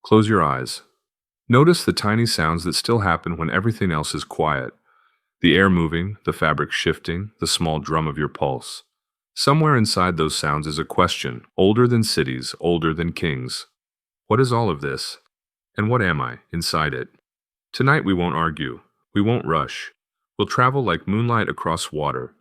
Close your eyes. Notice the tiny sounds that still happen when everything else is quiet. The air moving, the fabric shifting, the small drum of your pulse. Somewhere inside those sounds is a question, older than cities, older than kings. What is all of this? And what am I inside it? Tonight we won't argue. We won't rush. We'll travel like moonlight across water.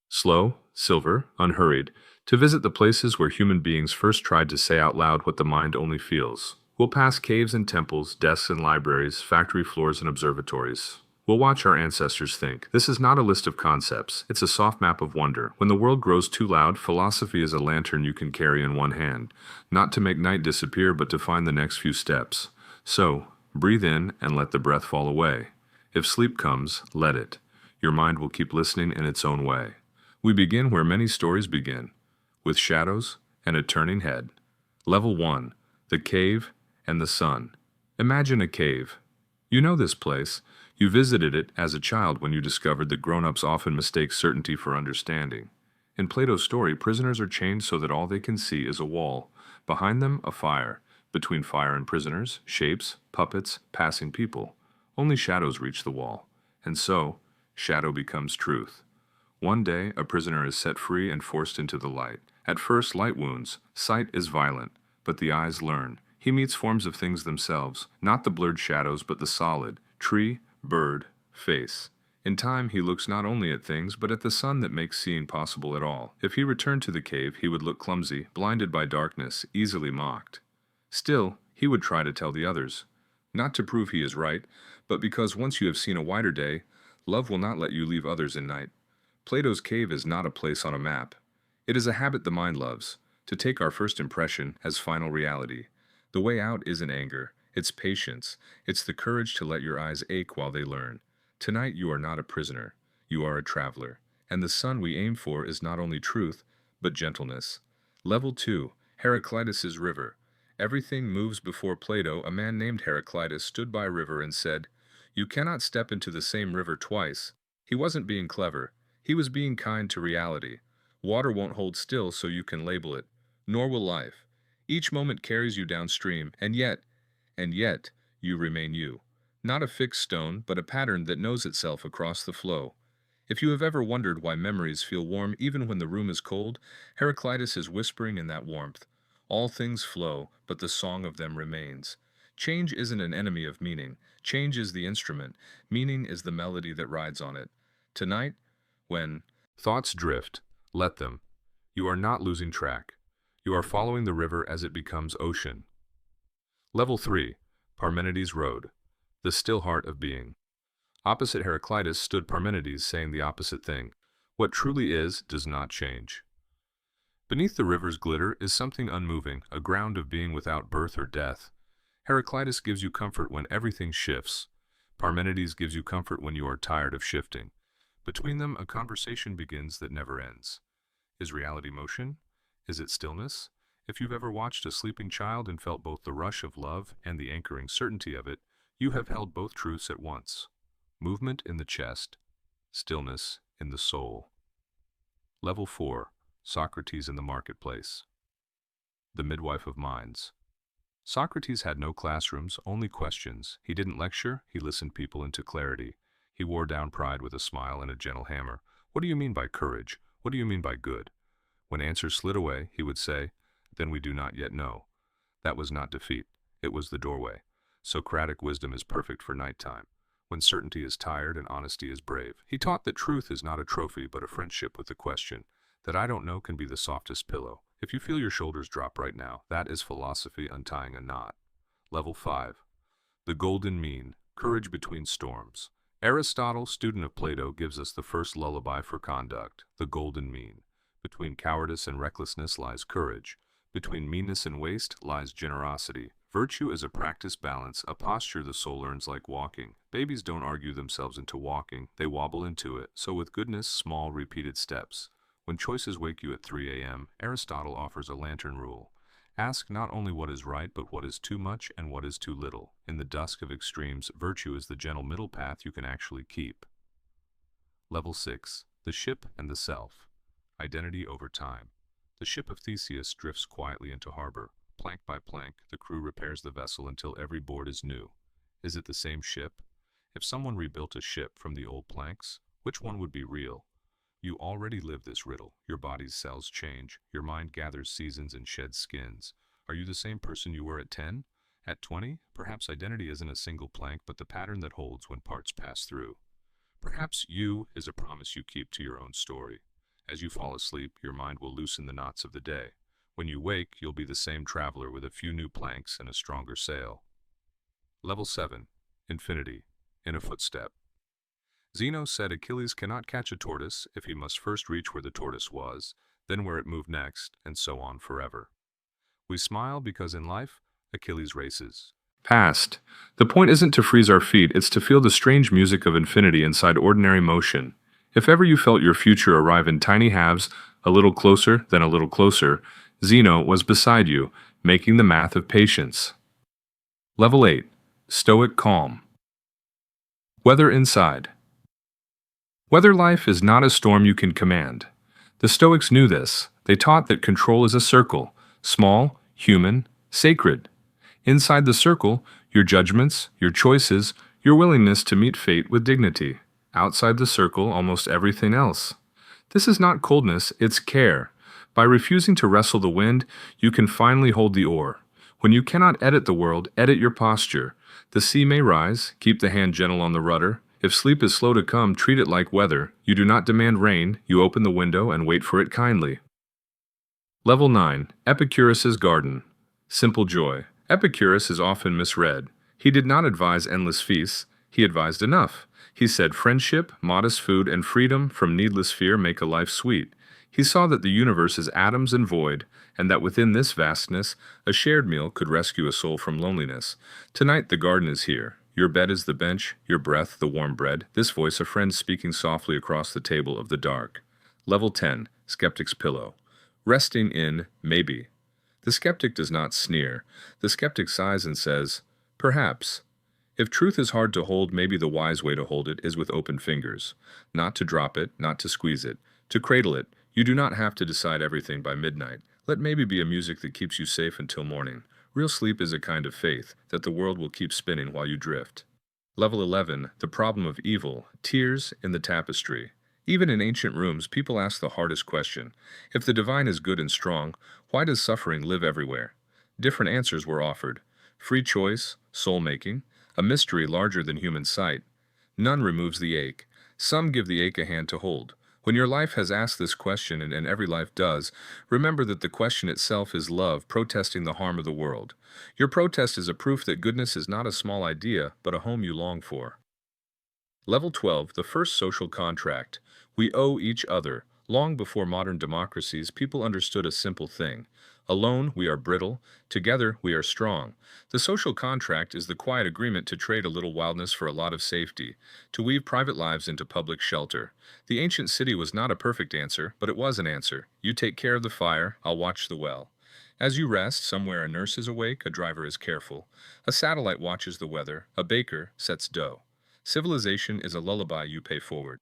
Slow, silver, unhurried, to visit the places where human beings first tried to say out loud what the mind only feels. We'll pass caves and temples, desks and libraries, factory floors and observatories. We'll watch our ancestors think. This is not a list of concepts, it's a soft map of wonder. When the world grows too loud, philosophy is a lantern you can carry in one hand, not to make night disappear, but to find the next few steps. So, breathe in and let the breath fall away. If sleep comes, let it. Your mind will keep listening in its own way. We begin where many stories begin, with shadows and a turning head. Level 1, the cave and the sun. Imagine a cave. You know this place. You visited it as a child when you discovered that grown-ups often mistake certainty for understanding. In Plato's story, prisoners are chained so that all they can see is a wall. Behind them, a fire. Between fire and prisoners, shapes, puppets, passing people. Only shadows reach the wall. And so, shadow becomes truth. One day, a prisoner is set free and forced into the light. At first, light wounds. Sight is violent, but the eyes learn. He meets forms of things themselves, not the blurred shadows, but the solid, tree, bird, face. In time, he looks not only at things, but at the sun that makes seeing possible at all. If he returned to the cave, he would look clumsy, blinded by darkness, easily mocked. Still, he would try to tell the others. Not to prove he is right, but because once you have seen a wider day, love will not let you leave others in night. Plato's cave is not a place on a map. It is a habit the mind loves, to take our first impression as final reality. The way out isn't anger, it's patience, it's the courage to let your eyes ache while they learn. Tonight you are not a prisoner, you are a traveler, and the sun we aim for is not only truth, but gentleness. Level 2, Heraclitus' river. Everything moves before Plato. A man named Heraclitus stood by a river and said, "You cannot step into the same river twice." He wasn't being clever, he was being kind to reality. Water won't hold still so you can label it, nor will life. Each moment carries you downstream, and yet, you remain you. Not a fixed stone, but a pattern that knows itself across the flow. If you have ever wondered why memories feel warm even when the room is cold, Heraclitus is whispering in that warmth. All things flow, but the song of them remains. Change isn't an enemy of meaning. Change is the instrument. Meaning is the melody that rides on it. Tonight, when thoughts drift, let them. You are not losing track. You are following the river as it becomes ocean. Level 3, Parmenides' Road. The still heart of being. Opposite Heraclitus stood Parmenides, saying the opposite thing. What truly is does not change. Beneath the river's glitter is something unmoving, a ground of being without birth or death. Heraclitus gives you comfort when everything shifts. Parmenides gives you comfort when you are tired of shifting. Between them, a conversation begins that never ends. Is reality motion? Is it stillness? If you've ever watched a sleeping child and felt both the rush of love and the anchoring certainty of it, you have held both truths at once. Movement in the chest, stillness in the soul. Level 4, Socrates in the marketplace. The midwife of minds. Socrates had no classrooms, only questions. He didn't lecture, he listened people into clarity. He wore down pride with a smile and a gentle hammer. What do you mean by courage? What do you mean by good? When answers slid away, he would say, "Then we do not yet know." That was not defeat, it was the doorway. Socratic wisdom is perfect for nighttime, when certainty is tired and honesty is brave. He taught that truth is not a trophy but a friendship with the question, that I don't know can be the softest pillow. If you feel your shoulders drop right now, that is philosophy untying a knot. Level 5. The golden mean, courage between storms. Aristotle, student of Plato, gives us the first lullaby for conduct, the golden mean. Between cowardice and recklessness lies courage. Between meanness and waste lies generosity. Virtue is a practiced balance, a posture the soul learns like walking. Babies don't argue themselves into walking, they wobble into it. So with goodness, small, repeated steps. When choices wake you at 3 a.m., Aristotle offers a lantern rule. Ask not only what is right, but what is too much and what is too little. In the dusk of extremes, virtue is the gentle middle path you can actually keep. Level 6. The ship and the self. Identity over time. The ship of Theseus drifts quietly into harbor. Plank by plank, the crew repairs the vessel until every board is new. Is it the same ship? If someone rebuilt a ship from the old planks, which one would be real? You already live this riddle. Your body's cells change. Your mind gathers seasons and sheds skins. Are you the same person you were at 10? At 20? Perhaps identity isn't a single plank, but the pattern that holds when parts pass through. Perhaps you is a promise you keep to your own story. As you fall asleep, your mind will loosen the knots of the day. When you wake, you'll be the same traveler with a few new planks and a stronger sail. Level 7. Infinity. In a footstep. Zeno said Achilles cannot catch a tortoise if he must first reach where the tortoise was, then where it moved next, and so on forever. We smile because in life, Achilles races. Past. The point isn't to freeze our feet, it's to feel the strange music of infinity inside ordinary motion. If ever you felt your future arrive in tiny halves, a little closer, then a little closer, Zeno was beside you, making the math of patience. Level 8. Stoic calm. Weather inside. Weather life is not a storm you can command. The Stoics knew this. They taught that control is a circle, small, human, sacred. Inside the circle, your judgments, your choices, your willingness to meet fate with dignity. Outside the circle, almost everything else. This is not coldness, it's care. By refusing to wrestle the wind, you can finally hold the oar. When you cannot edit the world, edit your posture. The sea may rise, keep the hand gentle on the rudder. If sleep is slow to come, treat it like weather. You do not demand rain, you open the window and wait for it kindly. Level 9. Epicurus's Garden. Simple joy. Epicurus is often misread. He did not advise endless feasts, he advised enough. He said friendship, modest food, and freedom from needless fear make a life sweet. He saw that the universe is atoms and void, and that within this vastness, a shared meal could rescue a soul from loneliness. Tonight the garden is here. Your bed is the bench, your breath the warm bread, this voice a friend speaking softly across the table of the dark. Level 10. Skeptic's Pillow. Resting in maybe. The skeptic does not sneer. The skeptic sighs and says, perhaps. If truth is hard to hold, maybe the wise way to hold it is with open fingers. Not to drop it, not to squeeze it, to cradle it. You do not have to decide everything by midnight. Let maybe be a music that keeps you safe until morning. Real sleep is a kind of faith, that the world will keep spinning while you drift. Level 11. The problem of evil. Tears in the tapestry. Even in ancient rooms, people ask the hardest question. If the divine is good and strong, why does suffering live everywhere? Different answers were offered. Free choice, soul-making, a mystery larger than human sight. None removes the ache. Some give the ache a hand to hold. When your life has asked this question, and every life does, remember that the question itself is love protesting the harm of the world. Your protest is a proof that goodness is not a small idea, but a home you long for. Level 12. The first social contract. We owe each other. Long before modern democracies, people understood a simple thing. Alone, we are brittle. Together, we are strong. The social contract is the quiet agreement to trade a little wildness for a lot of safety, to weave private lives into public shelter. The ancient city was not a perfect answer, but it was an answer. You take care of the fire, I'll watch the well. As you rest, somewhere a nurse is awake, a driver is careful. A satellite watches the weather, a baker sets dough. Civilization is a lullaby you pay forward.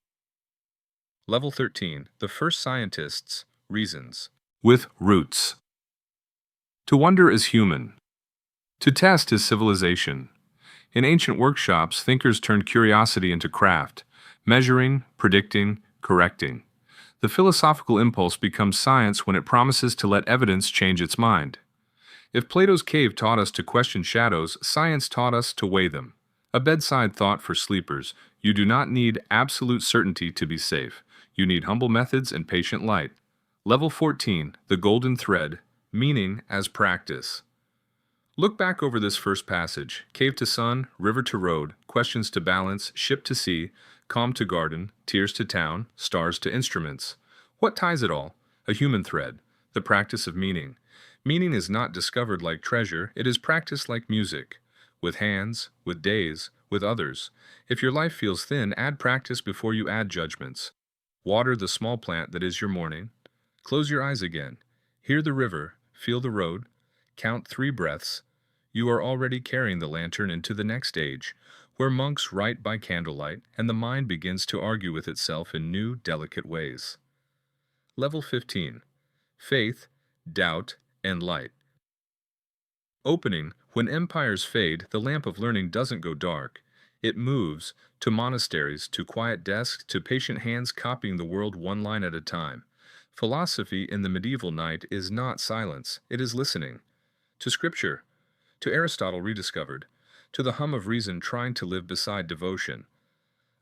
Level 13. The first scientists, reasons. With roots. To wonder is human. To test is civilization. In ancient workshops, thinkers turned curiosity into craft, measuring, predicting, correcting. The philosophical impulse becomes science when it promises to let evidence change its mind. If Plato's cave taught us to question shadows, science taught us to weigh them. A bedside thought for sleepers: you do not need absolute certainty to be safe. You need humble methods and patient light. Level 14. The golden thread. Meaning as practice. Look back over this first passage. Cave to sun, river to road, questions to balance, ship to sea, calm to garden, tears to town, stars to instruments. What ties it all? A human thread. The practice of meaning. Meaning is not discovered like treasure, it is practiced like music. With hands, with days, with others. If your life feels thin, add practice before you add judgments. Water the small plant that is your morning. Close your eyes again. Hear the river, feel the road. Count 3 breaths. You are already carrying the lantern into the next age, where monks write by candlelight and the mind begins to argue with itself in new, delicate ways. Level 15. Faith, doubt, and light. Opening, when empires fade, the lamp of learning doesn't go dark. It moves, to monasteries, to quiet desks, to patient hands copying the world one line at a time. Philosophy in the medieval night is not silence, it is listening. To scripture, to Aristotle rediscovered, to the hum of reason trying to live beside devotion.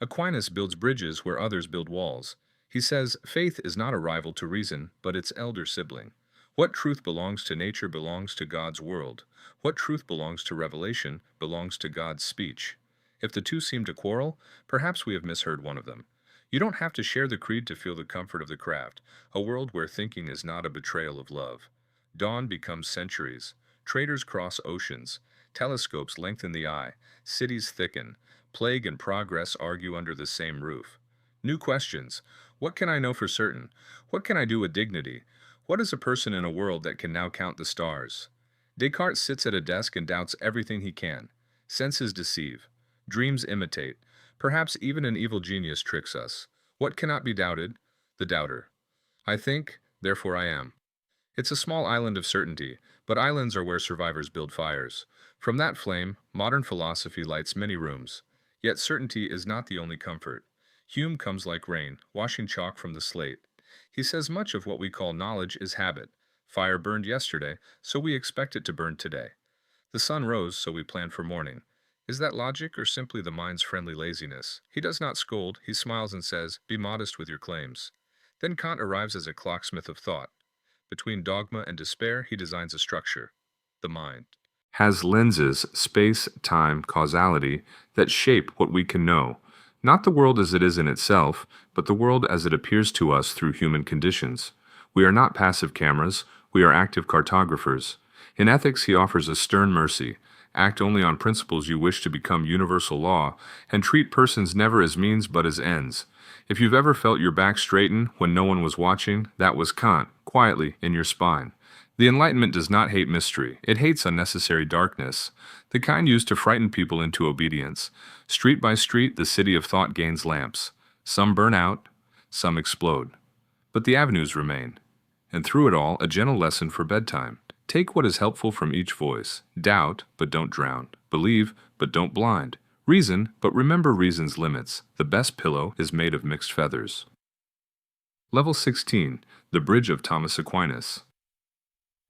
Aquinas builds bridges where others build walls. He says faith is not a rival to reason, but its elder sibling. What truth belongs to nature belongs to God's world. What truth belongs to revelation belongs to God's speech. If the two seem to quarrel, perhaps we have misheard one of them. You don't have to share the creed to feel the comfort of the craft, a world where thinking is not a betrayal of love. Dawn becomes centuries. Traders cross oceans. Telescopes lengthen the eye. Cities thicken. Plague and progress argue under the same roof. New questions. What can I know for certain? What can I do with dignity? What is a person in a world that can now count the stars? Descartes sits at a desk and doubts everything he can. Senses deceive. Dreams imitate. Perhaps even an evil genius tricks us. What cannot be doubted? The doubter. I think, therefore I am. It's a small island of certainty, but islands are where survivors build fires. From that flame, modern philosophy lights many rooms. Yet certainty is not the only comfort. Hume comes like rain, washing chalk from the slate. He says much of what we call knowledge is habit. Fire burned yesterday, so we expect it to burn today. The sun rose, so we plan for morning. Is that logic or simply the mind's friendly laziness? He does not scold, he smiles and says, "Be modest with your claims." Then Kant arrives as a clocksmith of thought. Between dogma and despair, he designs a structure, the mind. Has lenses, space, time, causality, that shape what we can know. Not the world as it is in itself, but the world as it appears to us through human conditions. We are not passive cameras, we are active cartographers. In ethics, he offers a stern mercy. Act only on principles you wish to become universal law, and treat persons never as means but as ends. If you've ever felt your back straighten when no one was watching, that was Kant, quietly in your spine. The Enlightenment does not hate mystery, it hates unnecessary darkness, the kind used to frighten people into obedience. Street by street, the city of thought gains lamps. Some burn out, some explode. But the avenues remain. And through it all, a gentle lesson for bedtime. Take what is helpful from each voice. Doubt, but don't drown. Believe, but don't blind. Reason, but remember reason's limits. The best pillow is made of mixed feathers. Level 16, The Bridge of Thomas Aquinas.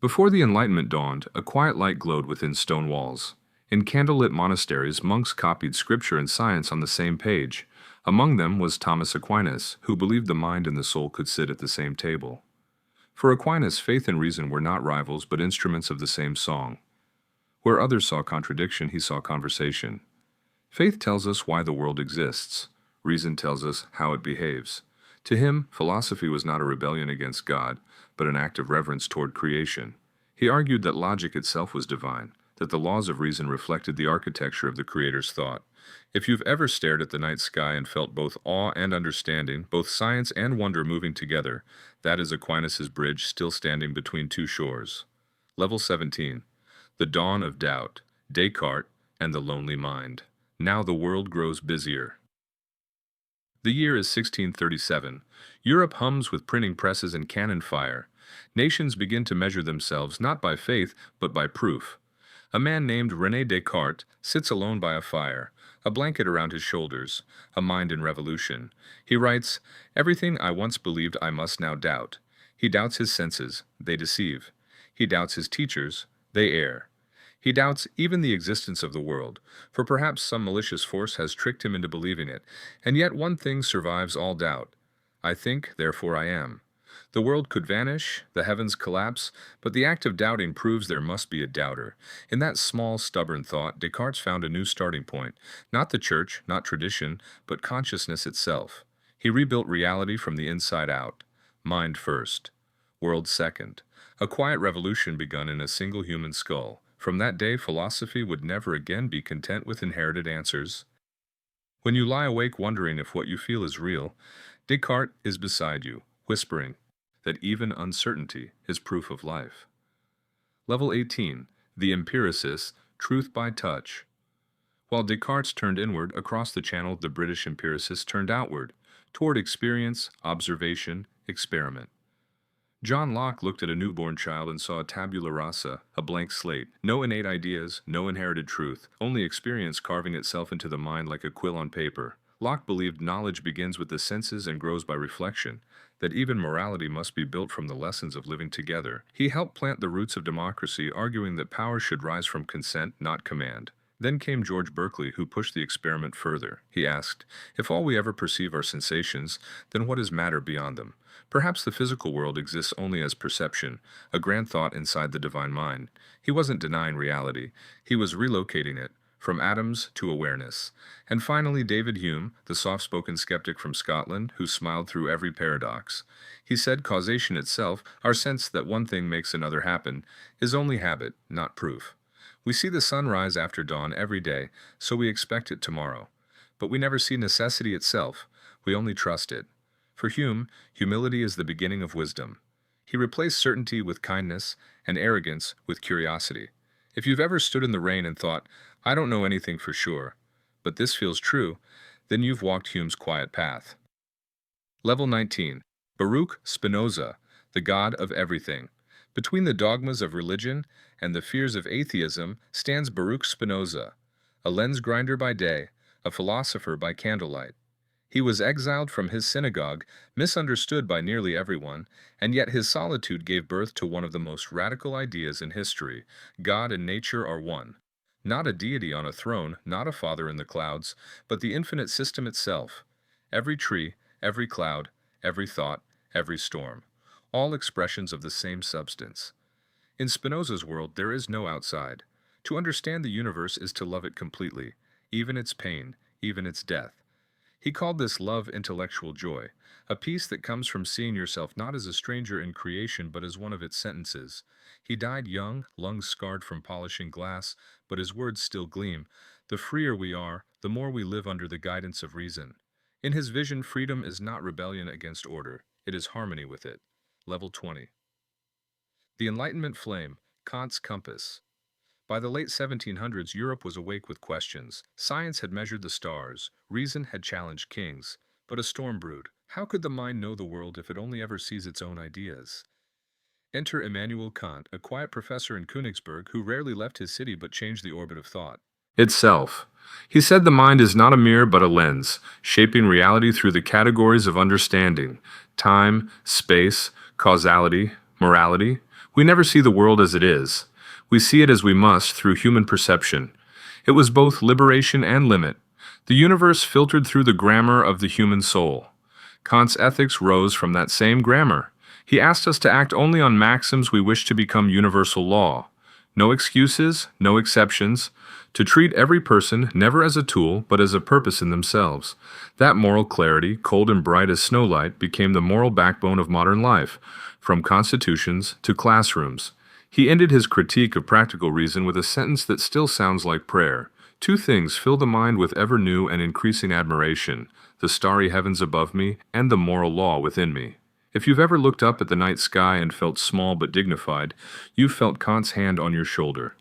Before the Enlightenment dawned, a quiet light glowed within stone walls. In candlelit monasteries, monks copied scripture and science on the same page. Among them was Thomas Aquinas, who believed the mind and the soul could sit at the same table. For Aquinas, faith and reason were not rivals but instruments of the same song. Where others saw contradiction, he saw conversation. Faith tells us why the world exists. Reason tells us how it behaves. To him, philosophy was not a rebellion against God, but an act of reverence toward creation. He argued that logic itself was divine, that the laws of reason reflected the architecture of the Creator's thought. If you've ever stared at the night sky and felt both awe and understanding, both science and wonder moving together, that is Aquinas' bridge still standing between two shores. Level 17. The Dawn of Doubt, Descartes, and the Lonely Mind. Now the world grows busier. The year is 1637. Europe hums with printing presses and cannon fire. Nations begin to measure themselves not by faith, but by proof. A man named René Descartes sits alone by a fire, a blanket around his shoulders, a mind in revolution. He writes, "Everything I once believed I must now doubt." He doubts his senses, they deceive. He doubts his teachers, they err. He doubts even the existence of the world, for perhaps some malicious force has tricked him into believing it, and yet one thing survives all doubt. I think, therefore I am. The world could vanish, the heavens collapse, but the act of doubting proves there must be a doubter. In that small, stubborn thought, Descartes found a new starting point. Not the church, not tradition, but consciousness itself. He rebuilt reality from the inside out. Mind first. World second. A quiet revolution begun in a single human skull. From that day, philosophy would never again be content with inherited answers. When you lie awake wondering if what you feel is real, Descartes is beside you, whispering that even uncertainty is proof of life. Level 18. The Empiricist, Truth by Touch. While Descartes turned inward, across the channel the British empiricists turned outward, toward experience, observation, experiment. John Locke looked at a newborn child and saw a tabula rasa, a blank slate. No innate ideas, no inherited truth, only experience carving itself into the mind like a quill on paper. Locke believed knowledge begins with the senses and grows by reflection, that even morality must be built from the lessons of living together. He helped plant the roots of democracy, arguing that power should rise from consent, not command. Then came George Berkeley, who pushed the experiment further. He asked, if all we ever perceive are sensations, then what is matter beyond them? Perhaps the physical world exists only as perception, a grand thought inside the divine mind. He wasn't denying reality, he was relocating it, from atoms to awareness. And finally, David Hume, the soft-spoken skeptic from Scotland, who smiled through every paradox. He said causation itself, our sense that one thing makes another happen, is only habit, not proof. We see the sun rise after dawn every day, so we expect it tomorrow. But we never see necessity itself, we only trust it. For Hume, humility is the beginning of wisdom. He replaced certainty with kindness and arrogance with curiosity. If you've ever stood in the rain and thought, I don't know anything for sure, but this feels true, then you've walked Hume's quiet path. Level 19. Baruch Spinoza, the God of everything. Between the dogmas of religion and the fears of atheism stands Baruch Spinoza, a lens grinder by day, a philosopher by candlelight. He was exiled from his synagogue, misunderstood by nearly everyone, and yet his solitude gave birth to one of the most radical ideas in history. God and nature are one. Not a deity on a throne, not a father in the clouds, but the infinite system itself. Every tree, every cloud, every thought, every storm. All expressions of the same substance. In Spinoza's world, there is no outside. To understand the universe is to love it completely, even its pain, even its death. He called this love intellectual joy, a peace that comes from seeing yourself not as a stranger in creation but as one of its sentences. He died young, lungs scarred from polishing glass, but his words still gleam. The freer we are, the more we live under the guidance of reason. In his vision, freedom is not rebellion against order, it is harmony with it. Level 20. The Enlightenment Flame, Kant's Compass. By the late 1700s, Europe was awake with questions. Science had measured the stars, reason had challenged kings, but a storm brewed. How could the mind know the world if it only ever sees its own ideas? Enter Immanuel Kant, a quiet professor in Königsberg who rarely left his city but changed the orbit of thought itself. He said the mind is not a mirror but a lens, shaping reality through the categories of understanding, time, space, causality, morality. We never see the world as it is. We see it as we must through human perception. It was both liberation and limit. The universe filtered through the grammar of the human soul. Kant's ethics rose from that same grammar. He asked us to act only on maxims we wish to become universal law. No excuses, no exceptions. To treat every person never as a tool, but as a purpose in themselves. That moral clarity, cold and bright as snowlight, became the moral backbone of modern life, from constitutions to classrooms. He ended his critique of practical reason with a sentence that still sounds like prayer. Two things fill the mind with ever new and increasing admiration, the starry heavens above me and the moral law within me. If you've ever looked up at the night sky and felt small but dignified, you've felt Kant's hand on your shoulder.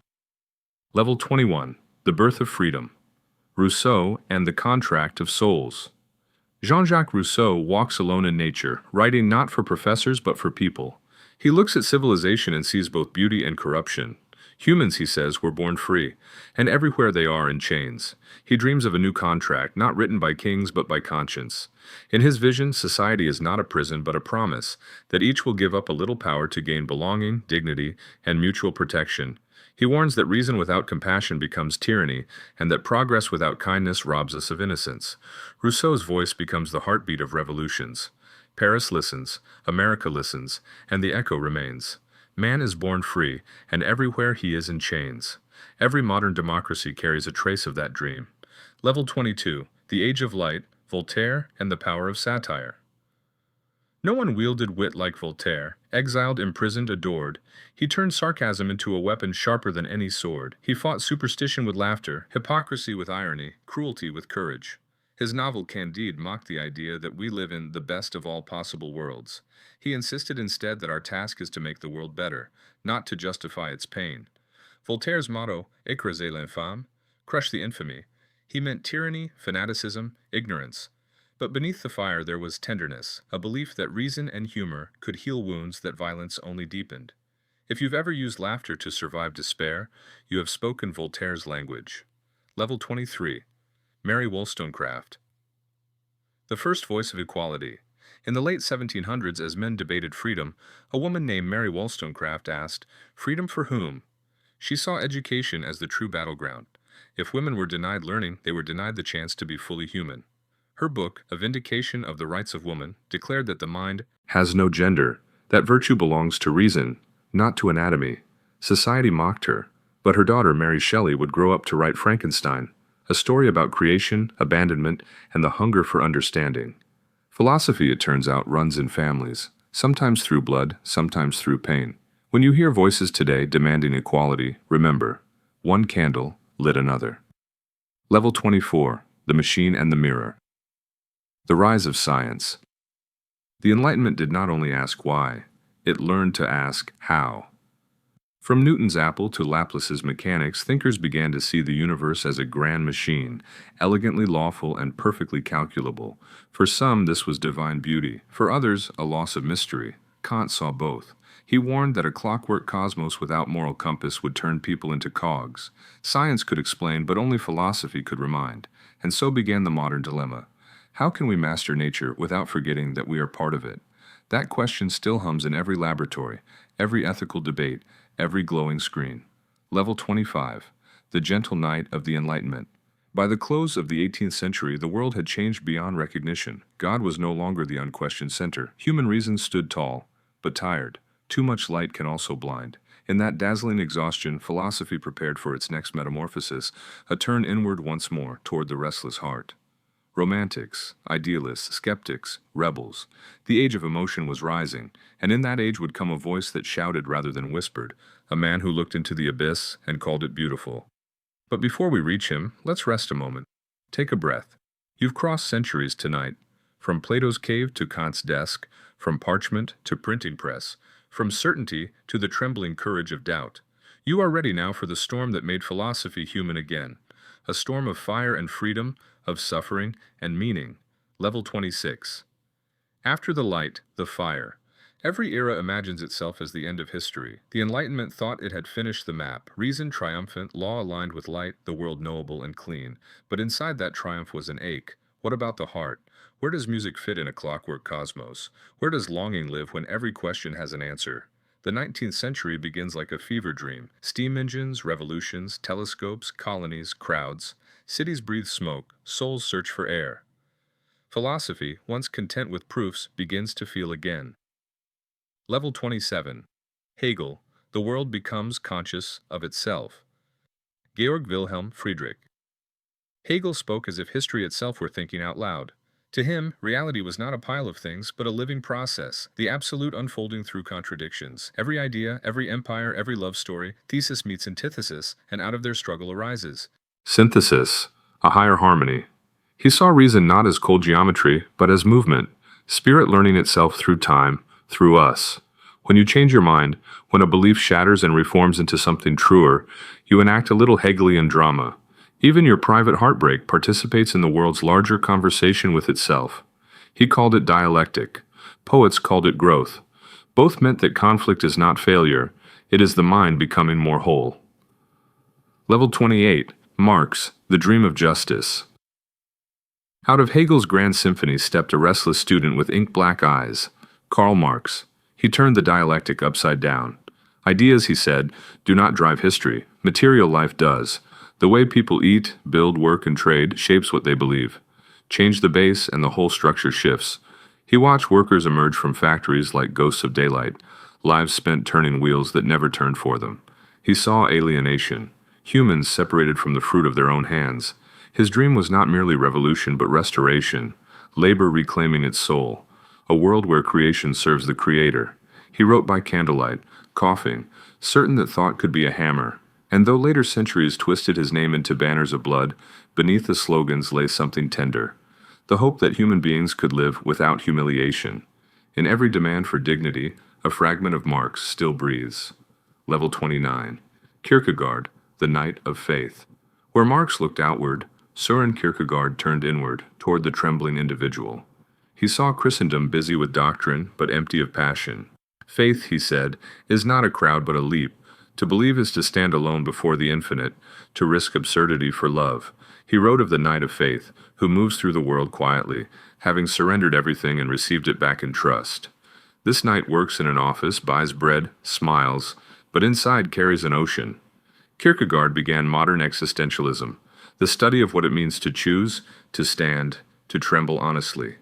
Level 21. The Birth of Freedom. Rousseau and the Contract of Souls. Jean-Jacques Rousseau walks alone in nature, writing not for professors but for people. He looks at civilization and sees both beauty and corruption. Humans, he says, were born free, and everywhere they are in chains. He dreams of a new contract, not written by kings but by conscience. In his vision, society is not a prison but a promise, that each will give up a little power to gain belonging, dignity, and mutual protection. He warns that reason without compassion becomes tyranny, and that progress without kindness robs us of innocence. Rousseau's voice becomes the heartbeat of revolutions. Paris listens, America listens, and the echo remains. Man is born free, and everywhere he is in chains. Every modern democracy carries a trace of that dream. Level 22. The Age of Light, Voltaire and the Power of Satire. No one wielded wit like Voltaire. Exiled, imprisoned, adored, he turned sarcasm into a weapon sharper than any sword. He fought superstition with laughter, hypocrisy with irony, cruelty with courage. His novel Candide mocked the idea that we live in the best of all possible worlds. He insisted instead that our task is to make the world better, not to justify its pain. Voltaire's motto, Écrasez l'infâme, crush the infamy. He meant tyranny, fanaticism, ignorance. But beneath the fire there was tenderness, a belief that reason and humor could heal wounds that violence only deepened. If you've ever used laughter to survive despair, you have spoken Voltaire's language. Level 23. Mary Wollstonecraft. The first voice of equality. In the late 1700s, as men debated freedom, a woman named Mary Wollstonecraft asked, "Freedom for whom?" She saw education as the true battleground. If women were denied learning, they were denied the chance to be fully human. Her book, A Vindication of the Rights of Woman, declared that the mind has no gender, that virtue belongs to reason, not to anatomy. Society mocked her, but her daughter Mary Shelley would grow up to write Frankenstein, a story about creation, abandonment, and the hunger for understanding. Philosophy, it turns out, runs in families, sometimes through blood, sometimes through pain. When you hear voices today demanding equality, remember, one candle lit another. Level 24, The Machine and the Mirror. The rise of science. The Enlightenment did not only ask why, it learned to ask how. From Newton's apple to Laplace's mechanics, thinkers began to see the universe as a grand machine, elegantly lawful and perfectly calculable. For some, this was divine beauty. For others, a loss of mystery. Kant saw both. He warned that a clockwork cosmos without moral compass would turn people into cogs. Science could explain, but only philosophy could remind. And so began the modern dilemma. How can we master nature without forgetting that we are part of it? That question still hums in every laboratory, every ethical debate, every glowing screen. Level 25. The Gentle Knight of the Enlightenment. By the close of the 18th century, the world had changed beyond recognition. God was no longer the unquestioned center. Human reason stood tall, but tired. Too much light can also blind. In that dazzling exhaustion, philosophy prepared for its next metamorphosis, a turn inward once more toward the restless heart. Romantics, idealists, skeptics, rebels. The age of emotion was rising, and in that age would come a voice that shouted rather than whispered, a man who looked into the abyss and called it beautiful. But before we reach him, let's rest a moment. Take a breath. You've crossed centuries tonight, from Plato's cave to Kant's desk, from parchment to printing press, from certainty to the trembling courage of doubt. You are ready now for the storm that made philosophy human again, a storm of fire and freedom, of suffering and meaning. Level 26. After the light, the fire. Every era imagines itself as the end of history. The Enlightenment thought it had finished the map, reason triumphant, law aligned with light, the world knowable and clean. But inside that triumph was an ache. What about the heart? Where does music fit in a clockwork cosmos? Where does longing live when every question has an answer? The 19th century begins like a fever dream. Steam engines, revolutions, telescopes, colonies, crowds. Cities breathe smoke, souls search for air. Philosophy, once content with proofs, begins to feel again. Level 27. Hegel. The world becomes conscious of itself. Georg Wilhelm Friedrich. Hegel spoke as if history itself were thinking out loud. To him, reality was not a pile of things, but a living process, the absolute unfolding through contradictions. Every idea, every empire, every love story, thesis meets antithesis, and out of their struggle arises synthesis, a higher harmony. He saw reason not as cold geometry, but as movement, spirit learning itself through time, through us. When you change your mind, when a belief shatters and reforms into something truer, you enact a little Hegelian drama. Even your private heartbreak participates in the world's larger conversation with itself. He called it dialectic. Poets called it growth. Both meant that conflict is not failure, it is the mind becoming more whole. Level 28. Marx, the dream of justice. Out of Hegel's grand symphony stepped a restless student with ink-black eyes, Karl Marx. He turned the dialectic upside down. Ideas, he said, do not drive history. Material life does. The way people eat, build, work, and trade shapes what they believe. Change the base, and the whole structure shifts. He watched workers emerge from factories like ghosts of daylight, lives spent turning wheels that never turned for them. He saw alienation. Humans separated from the fruit of their own hands. His dream was not merely revolution but restoration, labor reclaiming its soul, a world where creation serves the creator. He wrote by candlelight, coughing, certain that thought could be a hammer, and though later centuries twisted his name into banners of blood, beneath the slogans lay something tender, the hope that human beings could live without humiliation. In every demand for dignity, a fragment of Marx still breathes. Level 29. Kierkegaard, the Knight of Faith. Where Marx looked outward, Søren Kierkegaard turned inward, toward the trembling individual. He saw Christendom busy with doctrine, but empty of passion. Faith, he said, is not a crowd but a leap. To believe is to stand alone before the infinite, to risk absurdity for love. He wrote of the knight of faith, who moves through the world quietly, having surrendered everything and received it back in trust. This knight works in an office, buys bread, smiles, but inside carries an ocean. Kierkegaard began modern existentialism, the study of what it means to choose, to stand, to tremble honestly.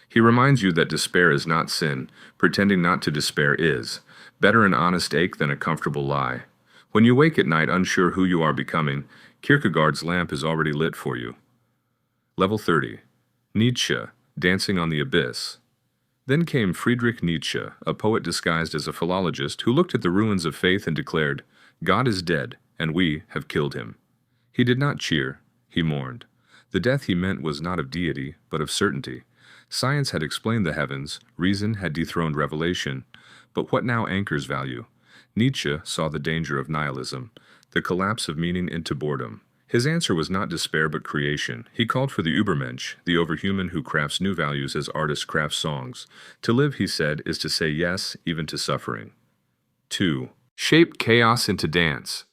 He reminds you that despair is not sin, pretending not to despair is. Better an honest ache than a comfortable lie. When you wake at night unsure who you are becoming, Kierkegaard's lamp is already lit for you. Level 30. Nietzsche, Dancing on the Abyss. Then came Friedrich Nietzsche, a poet disguised as a philologist who looked at the ruins of faith and declared, "God is dead, and we have killed him." He did not cheer, he mourned. The death he meant was not of deity, but of certainty. Science had explained the heavens, reason had dethroned revelation, but what now anchors value? Nietzsche saw the danger of nihilism, the collapse of meaning into boredom. His answer was not despair but creation. He called for the Übermensch, the overhuman who crafts new values as artists craft songs. To live, he said, is to say yes, even to suffering. 2. Shape chaos into dance.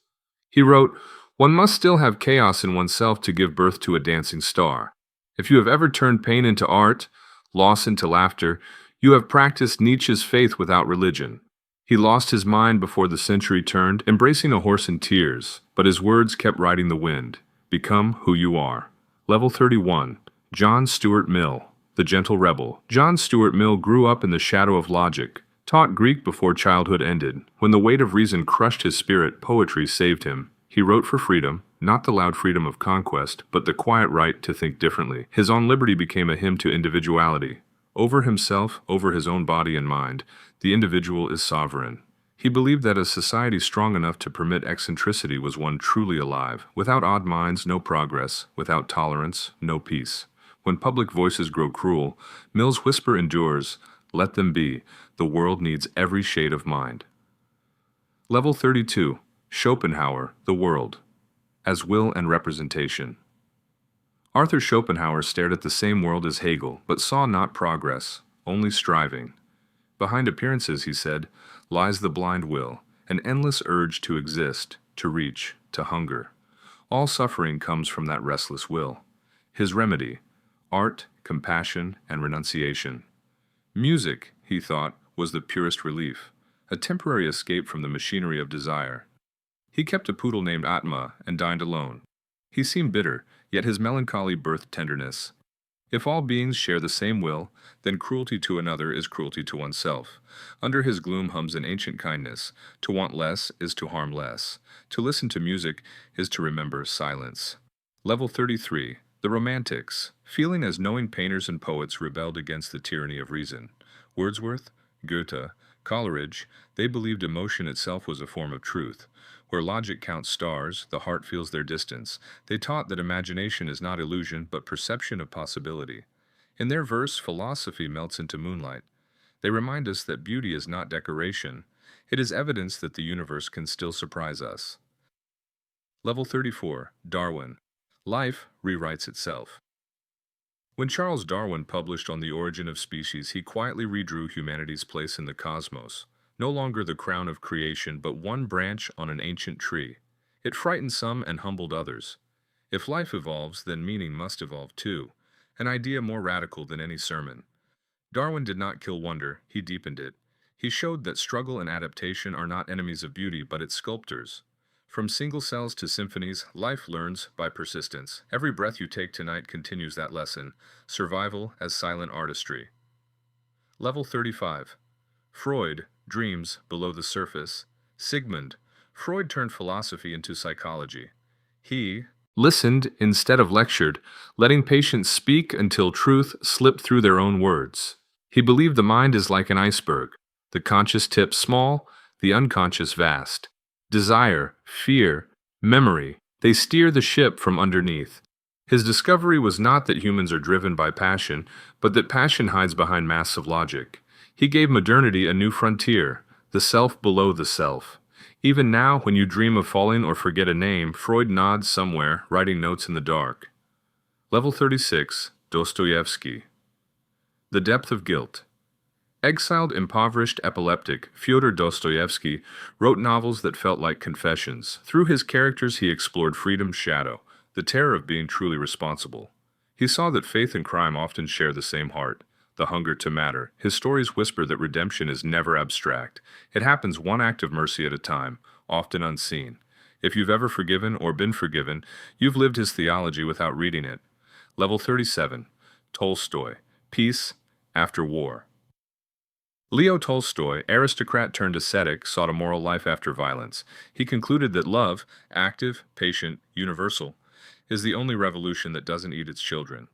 He wrote, "One must still have chaos in oneself to give birth to a dancing star. If you have ever turned pain into art, loss into laughter, you have practiced Nietzsche's faith without religion. He lost his mind before the century turned, embracing a horse in tears, but his words kept riding the wind. Become who you are." Level 31. John Stuart Mill, the gentle rebel. John Stuart Mill grew up in the shadow of logic, taught Greek before childhood ended. When the weight of reason crushed his spirit, poetry saved him. He wrote for freedom, not the loud freedom of conquest, but the quiet right to think differently. His own liberty became a hymn to individuality. Over himself, over his own body and mind, the individual is sovereign. He believed that a society strong enough to permit eccentricity was one truly alive. Without odd minds, no progress. Without tolerance, no peace. When public voices grow cruel, Mill's whisper endures, "Let them be. The world needs every shade of mind." Level 32. Schopenhauer, The World, as Will and Representation. Arthur Schopenhauer stared at the same world as Hegel, but saw not progress, only striving. Behind appearances, he said, lies the blind will, an endless urge to exist, to reach, to hunger. All suffering comes from that restless will. His remedy, art, compassion, and renunciation. Music, he thought, was the purest relief, a temporary escape from the machinery of desire. He kept a poodle named Atma and dined alone. He seemed bitter, yet his melancholy birthed tenderness. If all beings share the same will, then cruelty to another is cruelty to oneself. Under his gloom hums an ancient kindness. To want less is to harm less. To listen to music is to remember silence. Level 33. The Romantics. Feeling as knowing painters and poets rebelled against the tyranny of reason. Wordsworth, Goethe, Coleridge, they believed emotion itself was a form of truth. Where logic counts stars, the heart feels their distance. They taught that imagination is not illusion, but perception of possibility. In their verse, philosophy melts into moonlight. They remind us that beauty is not decoration. It is evidence that the universe can still surprise us. Level 34. Darwin. Life rewrites itself. When Charles Darwin published On the Origin of Species, he quietly redrew humanity's place in the cosmos. No longer the crown of creation, but one branch on an ancient tree. It frightened some and humbled others. If life evolves, then meaning must evolve too, an idea more radical than any sermon. Darwin did not kill wonder, he deepened it. He showed that struggle and adaptation are not enemies of beauty, but its sculptors. From single cells to symphonies, life learns by persistence. Every breath you take tonight continues that lesson, survival as silent artistry. Level 35. Freud, Dreams Below the Surface. Sigmund. Freud turned philosophy into psychology. He listened instead of lectured, letting patients speak until truth slipped through their own words. He believed the mind is like an iceberg, the conscious tip small, the unconscious vast. Desire, fear, memory, they steer the ship from underneath. His discovery was not that humans are driven by passion, but that passion hides behind masks of logic. He gave modernity a new frontier, the self below the self. Even now, when you dream of falling or forget a name, Freud nods somewhere, writing notes in the dark. Level 36, Dostoevsky. The Depth of Guilt. Exiled, impoverished epileptic, Fyodor Dostoevsky wrote novels that felt like confessions. Through his characters, he explored freedom's shadow, the terror of being truly responsible. He saw that faith and crime often share the same heart, the hunger to matter. His stories whisper that redemption is never abstract. It happens one act of mercy at a time, often unseen. If you've ever forgiven or been forgiven, you've lived his theology without reading it. Level 37, Tolstoy. Peace after war. Leo Tolstoy, aristocrat turned ascetic, sought a moral life after violence. He concluded that love, active, patient, universal, is the only revolution that doesn't eat its children.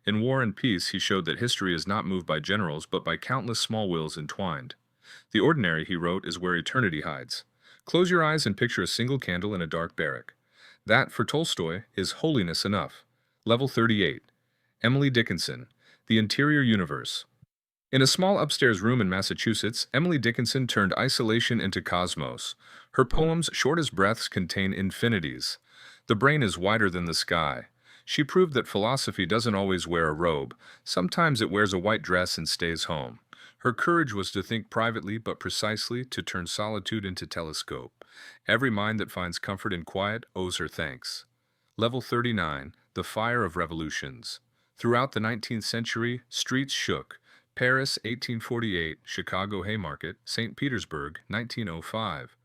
In War and Peace, he showed that history is not moved by generals but by countless small wills entwined. The ordinary, he wrote, is where eternity hides. Close your eyes and picture a single candle in a dark barrack. That, for Tolstoy, is holiness enough. Level 38. Emily Dickinson. The Interior Universe. In a small upstairs room in Massachusetts, Emily Dickinson turned isolation into cosmos. Her poems, short as breaths, contain infinities. The brain is wider than the sky. She proved that philosophy doesn't always wear a robe. Sometimes it wears a white dress and stays home. Her courage was to think privately but precisely, to turn solitude into telescope. Every mind that finds comfort in quiet owes her thanks. Level 39. The Fire of Revolutions. Throughout the 19th century, streets shook. Paris, 1848, Chicago Haymarket, St. Petersburg, 1905.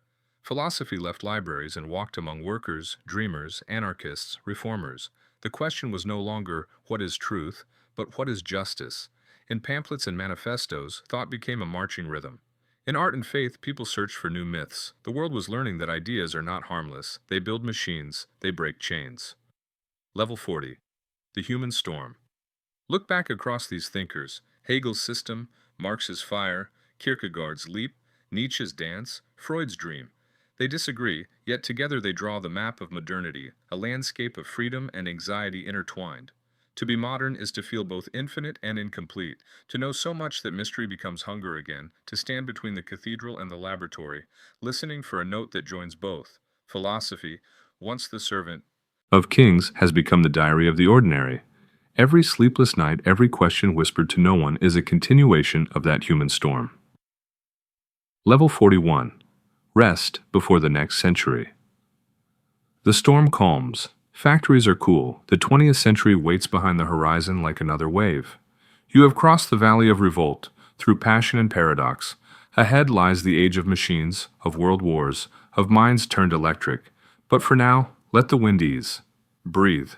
Philosophy left libraries and walked among workers, dreamers, anarchists, reformers. The question was no longer, what is truth, but what is justice? In pamphlets and manifestos, thought became a marching rhythm. In art and faith, people searched for new myths. The world was learning that ideas are not harmless. They build machines, they break chains. Level 40. The Human Storm. Look back across these thinkers. Hegel's system, Marx's fire, Kierkegaard's leap, Nietzsche's dance, Freud's dream. They disagree, yet together they draw the map of modernity, a landscape of freedom and anxiety intertwined. To be modern is to feel both infinite and incomplete, to know so much that mystery becomes hunger again, to stand between the cathedral and the laboratory, listening for a note that joins both. Philosophy, once the servant of kings, has become the diary of the ordinary. Every sleepless night, every question whispered to no one is a continuation of that human storm. Level 41. Rest before the next century. The storm calms. Factories are cool. The 20th century waits behind the horizon like another wave. You have crossed the valley of revolt, through passion and paradox. Ahead lies the age of machines, of world wars, of minds turned electric. But for now, let the wind ease. Breathe.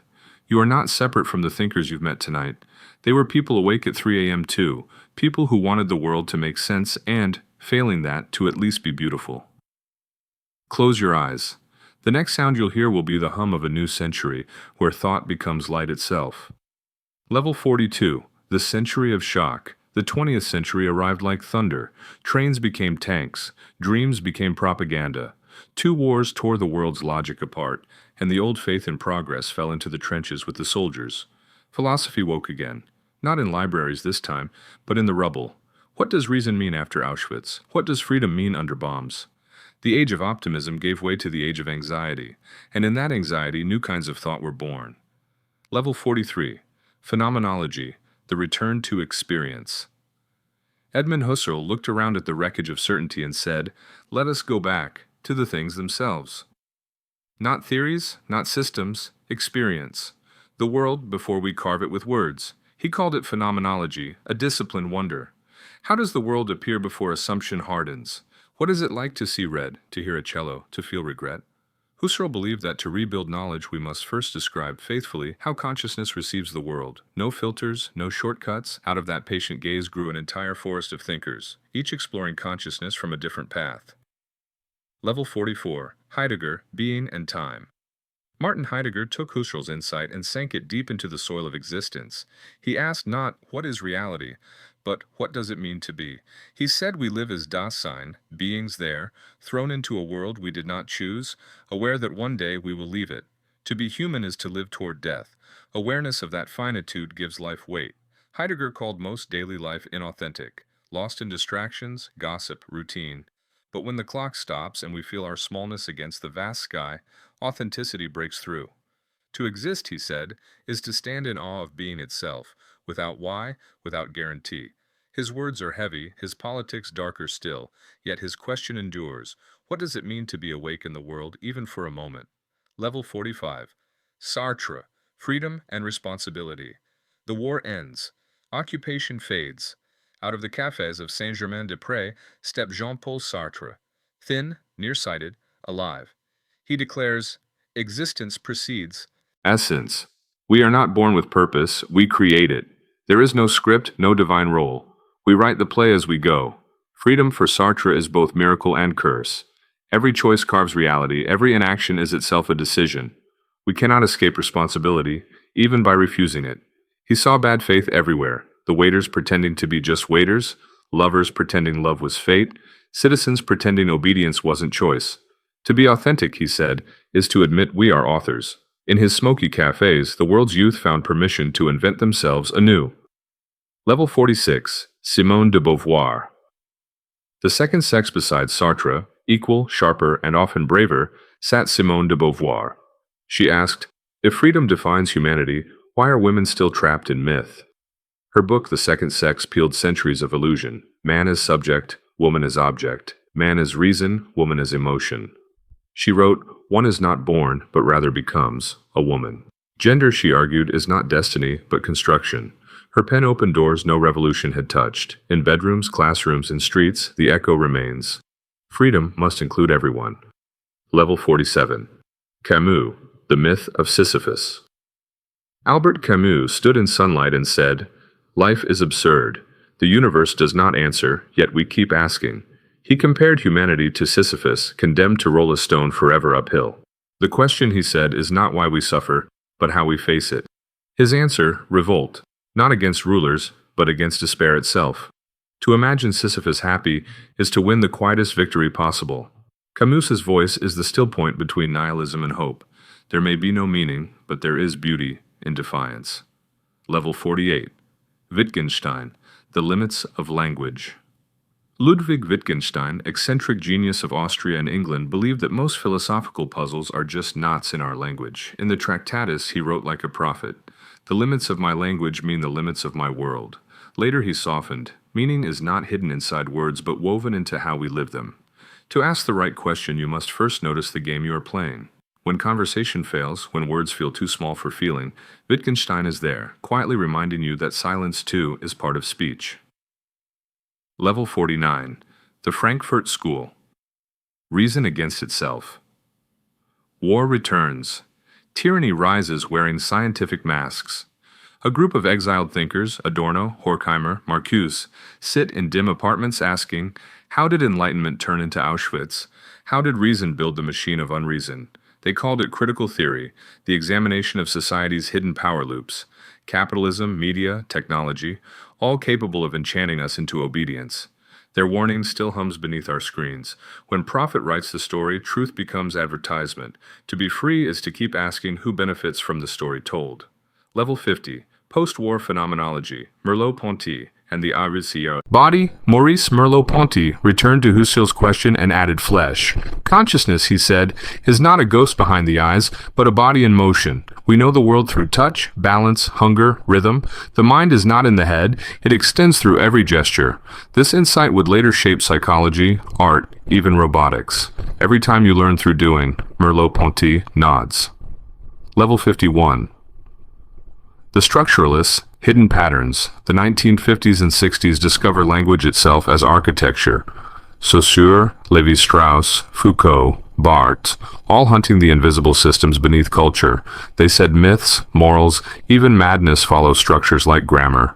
You are not separate from the thinkers you've met tonight. They were people awake at 3 a.m. too, people who wanted the world to make sense and, failing that, to at least be beautiful. Close your eyes. The next sound you'll hear will be the hum of a new century, where thought becomes light itself. Level 42. The Century of Shock. The 20th century arrived like thunder. Trains became tanks. Dreams became propaganda. Two wars tore the world's logic apart, and the old faith in progress fell into the trenches with the soldiers. Philosophy woke again, not in libraries this time, but in the rubble. What does reason mean after Auschwitz? What does freedom mean under bombs? The age of optimism gave way to the age of anxiety, and in that anxiety new kinds of thought were born. Level 43. Phenomenology, the return to experience. Edmund Husserl looked around at the wreckage of certainty and said, "Let us go back to the things themselves. Not theories, not systems, experience. The world before we carve it with words." He called it phenomenology, a disciplined wonder. How does the world appear before assumption hardens? What is it like to see red, to hear a cello, to feel regret? Husserl believed that to rebuild knowledge we must first describe faithfully how consciousness receives the world. No filters, no shortcuts. Out of that patient gaze grew an entire forest of thinkers, each exploring consciousness from a different path. Level 44. Heidegger, Being and Time. Martin Heidegger took Husserl's insight and sank it deep into the soil of existence. He asked not, what is reality, but what does it mean to be? He said we live as Dasein, beings there, thrown into a world we did not choose, aware that one day we will leave it. To be human is to live toward death. Awareness of that finitude gives life weight. Heidegger called most daily life inauthentic, lost in distractions, gossip, routine. But when the clock stops and we feel our smallness against the vast sky, authenticity breaks through. To exist, he said, is to stand in awe of being itself, without why, without guarantee. His words are heavy, his politics darker still, yet his question endures. What does it mean to be awake in the world, even for a moment? Level 45. Sartre, freedom and responsibility. The war ends. Occupation fades. Out of the cafes of Saint-Germain-des-Prés stepped Jean-Paul Sartre, thin, nearsighted, alive. He declares, existence precedes essence. We are not born with purpose, we create it. There is no script, no divine role. We write the play as we go. Freedom for Sartre is both miracle and curse. Every choice carves reality, every inaction is itself a decision. We cannot escape responsibility, even by refusing it. He saw bad faith everywhere, the waiters pretending to be just waiters, lovers pretending love was fate, citizens pretending obedience wasn't choice. To be authentic, he said, is to admit we are authors. In his smoky cafes, the world's youth found permission to invent themselves anew. Level 46. Simone de Beauvoir. The second sex beside Sartre, equal, sharper, and often braver, sat Simone de Beauvoir. She asked, if freedom defines humanity, why are women still trapped in myth? Her book, The Second Sex, peeled centuries of illusion. Man is subject, woman is object. Man is reason, woman is emotion. She wrote, one is not born, but rather becomes, a woman. Gender, she argued, is not destiny, but construction. Her pen opened doors no revolution had touched. In bedrooms, classrooms, and streets, the echo remains. Freedom must include everyone. Level 47. Camus, The Myth of Sisyphus. Albert Camus stood in sunlight and said, life is absurd. The universe does not answer, yet we keep asking. He compared humanity to Sisyphus, condemned to roll a stone forever uphill. The question, he said, is not why we suffer, but how we face it. His answer, revolt, not against rulers, but against despair itself. To imagine Sisyphus happy is to win the quietest victory possible. Camus's voice is the still point between nihilism and hope. There may be no meaning, but there is beauty in defiance. Level 48. Wittgenstein, The Limits of Language. Ludwig Wittgenstein, eccentric genius of Austria and England, believed that most philosophical puzzles are just knots in our language. In the Tractatus, he wrote like a prophet, the limits of my language mean the limits of my world. Later he softened, meaning is not hidden inside words but woven into how we live them. To ask the right question, you must first notice the game you are playing. When conversation fails, when words feel too small for feeling, Wittgenstein is there, quietly reminding you that silence too is part of speech. Level 49. The Frankfurt School. Reason against itself. War returns. Tyranny rises wearing scientific masks. A group of exiled thinkers, Adorno, Horkheimer, Marcuse, sit in dim apartments asking, how did enlightenment turn into Auschwitz? How did reason build the machine of unreason? They called it critical theory, the examination of society's hidden power loops. Capitalism, media, technology, all capable of enchanting us into obedience. Their warning still hums beneath our screens. When profit writes the story, truth becomes advertisement. To be free is to keep asking who benefits from the story told. Level 50. Post-war phenomenology. Merleau-Ponty and the Arisier. Body, Maurice Merleau-Ponty returned to Husserl's question and added flesh. Consciousness, he said, is not a ghost behind the eyes, but a body in motion. We know the world through touch, balance, hunger, rhythm. The mind is not in the head. It extends through every gesture. This insight would later shape psychology, art, even robotics. Every time you learn through doing, Merleau-Ponty nods. Level 51. The structuralists, hidden patterns. The 1950s and 60s discover language itself as architecture. Saussure, Lévi-Strauss, Foucault, Barthes, all hunting the invisible systems beneath culture. They said myths, morals, even madness follow structures like grammar.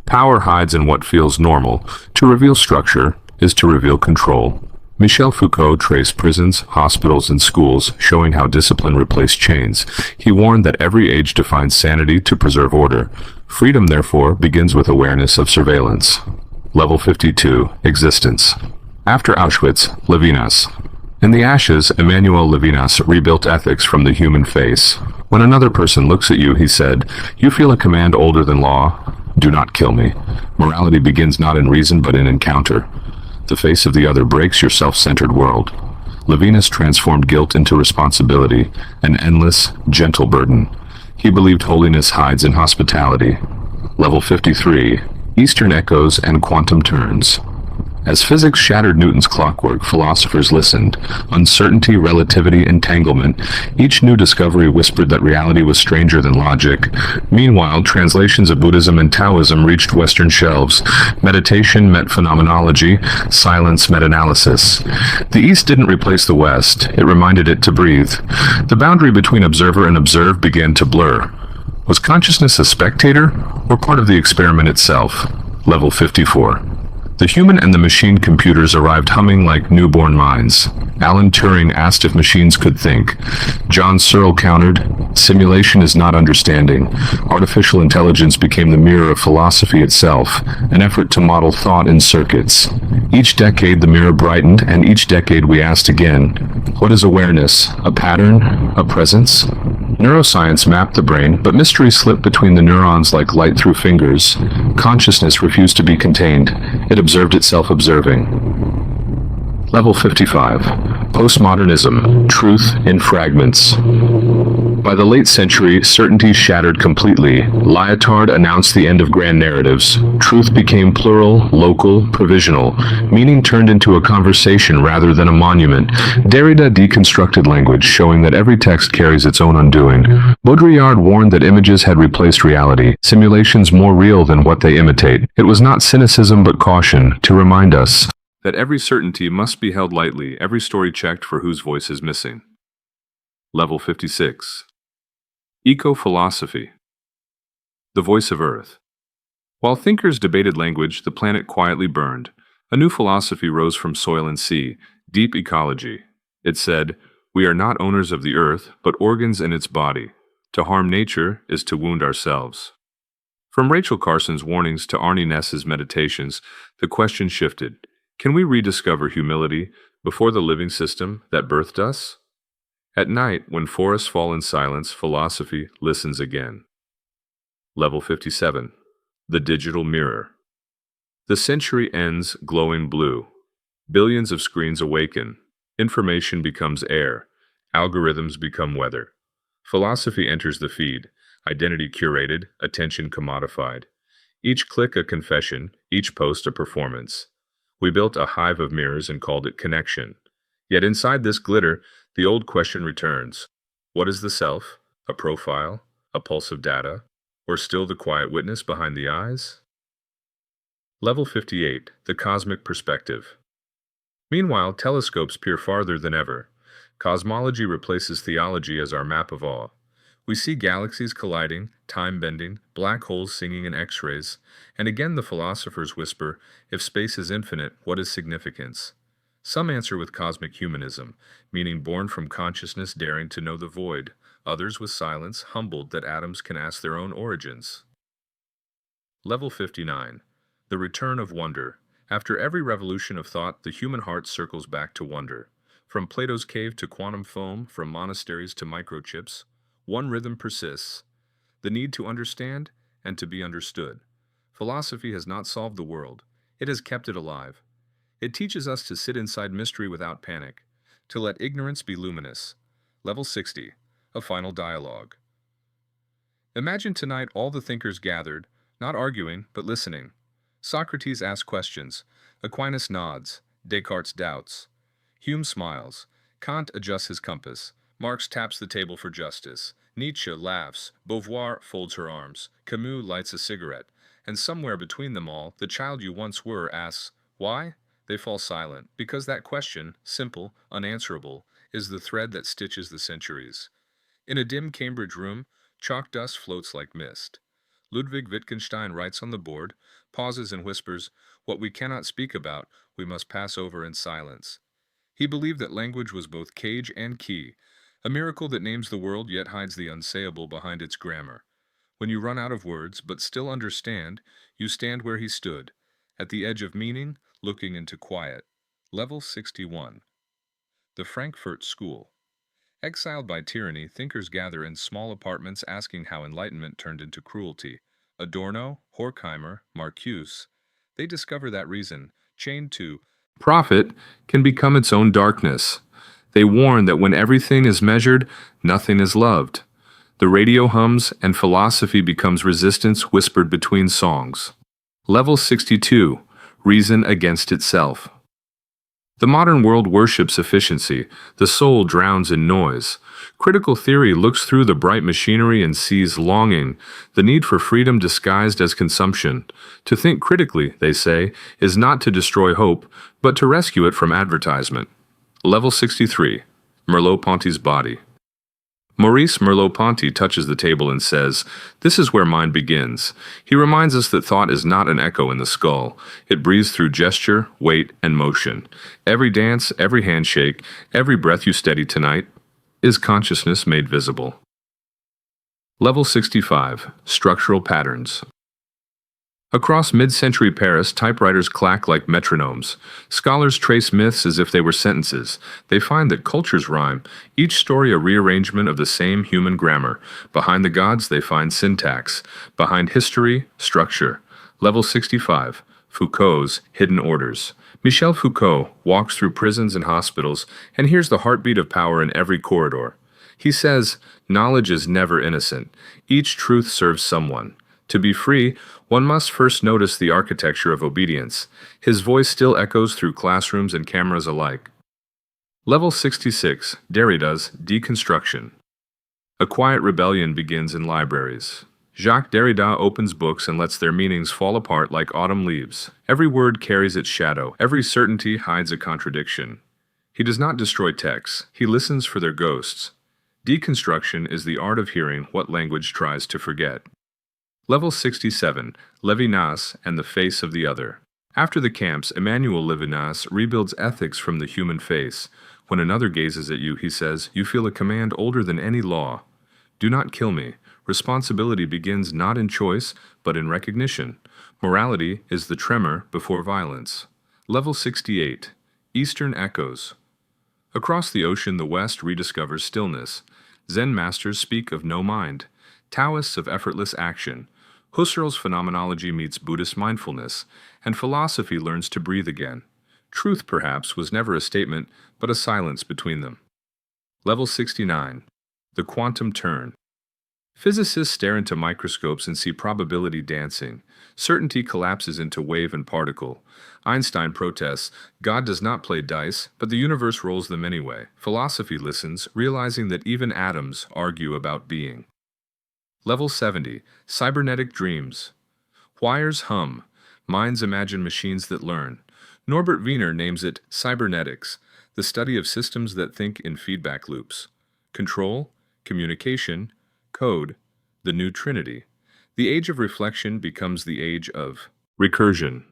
Power hides in what feels normal. To reveal structure is to reveal control. Michel Foucault traced prisons, hospitals, and schools, showing how discipline replaced chains. He warned that every age defines sanity to preserve order. Freedom, therefore, begins with awareness of surveillance. Level 52. Existence. After Auschwitz, Levinas. In the ashes, Emmanuel Levinas rebuilt ethics from the human face. When another person looks at you, he said, you feel a command older than law? Do not kill me. Morality begins not in reason but in encounter. The face of the other breaks your self-centered world. Levinus transformed guilt into responsibility, an endless, gentle burden. He believed holiness hides in hospitality. Level 53. Eastern Echoes and Quantum Turns. As physics shattered Newton's clockwork, philosophers listened. Uncertainty, relativity, entanglement. Each new discovery whispered that reality was stranger than logic. Meanwhile, translations of Buddhism and Taoism reached Western shelves. Meditation met phenomenology, silence met analysis. The East didn't replace the West, it reminded it to breathe. The boundary between observer and observed began to blur. Was consciousness a spectator, or part of the experiment itself? Level 54. The human and the machine computers arrived humming like newborn minds. Alan Turing asked if machines could think. John Searle countered, "Simulation is not understanding." Artificial intelligence became the mirror of philosophy itself, an effort to model thought in circuits. Each decade the mirror brightened, and each decade we asked again, what is awareness? A pattern? A presence? Neuroscience mapped the brain, but mystery slipped between the neurons like light through fingers. Consciousness refused to be contained. It observed itself observing. Level 55. Postmodernism. Truth in fragments. By the late century, certainty shattered completely. Lyotard announced the end of grand narratives. Truth became plural, local, provisional. Meaning turned into a conversation rather than a monument. Derrida deconstructed language, showing that every text carries its own undoing. Baudrillard warned that images had replaced reality, simulations more real than what they imitate. It was not cynicism but caution, to remind us that every certainty must be held lightly, every story checked for whose voice is missing. Level 56. Eco-philosophy. The voice of Earth. While thinkers debated language, the planet quietly burned. A new philosophy rose from soil and sea, deep ecology. It said, "We are not owners of the Earth, but organs in its body. To harm nature is to wound ourselves." From Rachel Carson's warnings to Arnie Ness's meditations, the question shifted. Can we rediscover humility before the living system that birthed us? At night, when forests fall in silence, philosophy listens again. Level 57. The digital mirror. The century ends glowing blue. Billions of screens awaken. Information becomes air. Algorithms become weather. Philosophy enters the feed. Identity curated, attention commodified. Each click a confession, each post a performance. We built a hive of mirrors and called it connection. Yet inside this glitter, the old question returns. What is the self? A profile? A pulse of data? Or still the quiet witness behind the eyes? Level 58. The cosmic perspective. Meanwhile, telescopes peer farther than ever. Cosmology replaces theology as our map of awe. We see galaxies colliding, time bending, black holes singing in X-rays, and again the philosophers whisper, if space is infinite, what is significance? Some answer with cosmic humanism, meaning born from consciousness daring to know the void, others with silence, humbled that atoms can ask their own origins. Level 59. The return of wonder. After every revolution of thought, the human heart circles back to wonder. From Plato's cave to quantum foam, from monasteries to microchips, one rhythm persists, the need to understand and to be understood. Philosophy has not solved the world, it has kept it alive. It teaches us to sit inside mystery without panic, to let ignorance be luminous. Level 60. A final dialogue. Imagine tonight all the thinkers gathered, not arguing, but listening. Socrates asks questions, Aquinas nods, Descartes doubts. Hume smiles, Kant adjusts his compass, Marx taps the table for justice, Nietzsche laughs, Beauvoir folds her arms, Camus lights a cigarette, and somewhere between them all, the child you once were asks, why? They fall silent, because that question, simple, unanswerable, is the thread that stitches the centuries. In a dim Cambridge room, chalk dust floats like mist. Ludwig Wittgenstein writes on the board, pauses and whispers, what we cannot speak about, we must pass over in silence. He believed that language was both cage and key, a miracle that names the world yet hides the unsayable behind its grammar. When you run out of words but still understand, you stand where he stood, at the edge of meaning, looking into quiet. Level 61. The Frankfurt School. Exiled by tyranny, thinkers gather in small apartments asking how enlightenment turned into cruelty. Adorno, Horkheimer, Marcuse. They discover that reason, chained to profit, can become its own darkness. They warn that when everything is measured, nothing is loved. The radio hums and philosophy becomes resistance whispered between songs. Level 62. Reason against itself. The modern world worships efficiency. The soul drowns in noise. Critical theory looks through the bright machinery and sees longing, the need for freedom disguised as consumption. To think critically, they say, is not to destroy hope, but to rescue it from advertisement. Level 63. Merleau-Ponty's body. Maurice Merleau-Ponty touches the table and says, "This is where mind begins." He reminds us that thought is not an echo in the skull. It breathes through gesture, weight, and motion. Every dance, every handshake, every breath you steady tonight is consciousness made visible. Level 65. Structural patterns. Across mid-century Paris, typewriters clack like metronomes. Scholars trace myths as if they were sentences. They find that cultures rhyme, each story a rearrangement of the same human grammar. Behind the gods, they find syntax. Behind history, structure. Level 65. Foucault's hidden orders. Michel Foucault walks through prisons and hospitals and hears the heartbeat of power in every corridor. He says, knowledge is never innocent. Each truth serves someone. To be free, one must first notice the architecture of obedience. His voice still echoes through classrooms and cameras alike. Level 66. Derrida's deconstruction. A quiet rebellion begins in libraries. Jacques Derrida opens books and lets their meanings fall apart like autumn leaves. Every word carries its shadow. Every certainty hides a contradiction. He does not destroy texts. He listens for their ghosts. Deconstruction is the art of hearing what language tries to forget. Level 67. Levinas and the face of the other. After the camps, Emmanuel Levinas rebuilds ethics from the human face. When another gazes at you, he says, you feel a command older than any law. Do not kill me. Responsibility begins not in choice, but in recognition. Morality is the tremor before violence. Level 68. Eastern echoes. Across the ocean, the West rediscovers stillness. Zen masters speak of no mind. Taoists of effortless action. Husserl's phenomenology meets Buddhist mindfulness, and philosophy learns to breathe again. Truth, perhaps, was never a statement, but a silence between them. Level 69. The quantum turn. Physicists stare into microscopes and see probability dancing. Certainty collapses into wave and particle. Einstein protests, God does not play dice, but the universe rolls them anyway. Philosophy listens, realizing that even atoms argue about being. Level 70. Cybernetic dreams. Wires hum. Minds imagine machines that learn. Norbert Wiener names it cybernetics, the study of systems that think in feedback loops. Control, communication, code, the new trinity. The age of reflection becomes the age of recursion.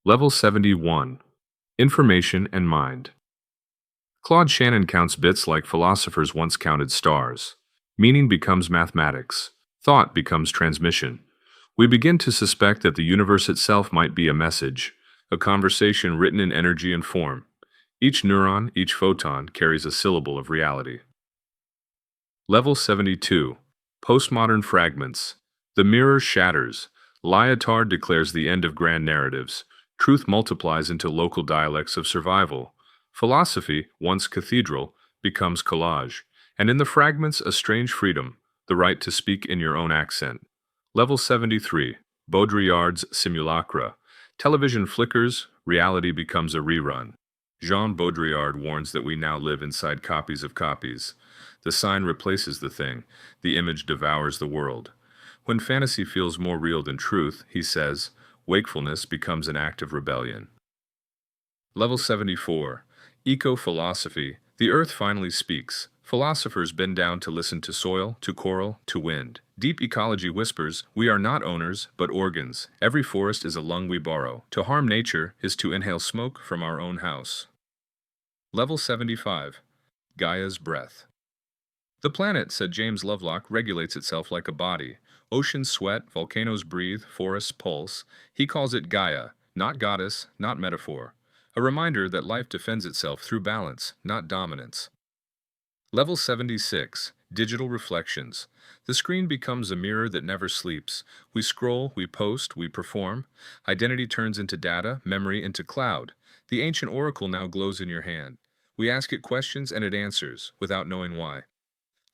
Level 71. Information and mind. Claude Shannon counts bits like philosophers once counted stars. Meaning becomes mathematics. Thought becomes transmission. We begin to suspect that the universe itself might be a message, a conversation written in energy and form. Each neuron, each photon carries a syllable of reality. Level 72. Postmodern fragments. The mirror shatters. Lyotard declares the end of grand narratives. Truth multiplies into local dialects of survival. Philosophy, once cathedral, becomes collage. And in the fragments, a strange freedom, the right to speak in your own accent. Level 73. Baudrillard's simulacra. Television flickers, reality becomes a rerun. Jean Baudrillard warns that we now live inside copies of copies. The sign replaces the thing. The image devours the world. When fantasy feels more real than truth, he says, wakefulness becomes an act of rebellion. Level 74. Eco-philosophy. The earth finally speaks. Philosophers bend down to listen to soil, to coral, to wind. Deep ecology whispers, we are not owners, but organs. Every forest is a lung we borrow. To harm nature is to inhale smoke from our own house. Level 75. Gaia's breath. The planet, said James Lovelock, regulates itself like a body. Oceans sweat, volcanoes breathe, forests pulse. He calls it Gaia, not goddess, not metaphor. A reminder that life defends itself through balance, not dominance. Level 76. Digital reflections. The screen becomes a mirror that never sleeps. We scroll, we post, we perform. Identity turns into data, memory into cloud. The ancient oracle now glows in your hand. We ask it questions and it answers, without knowing why.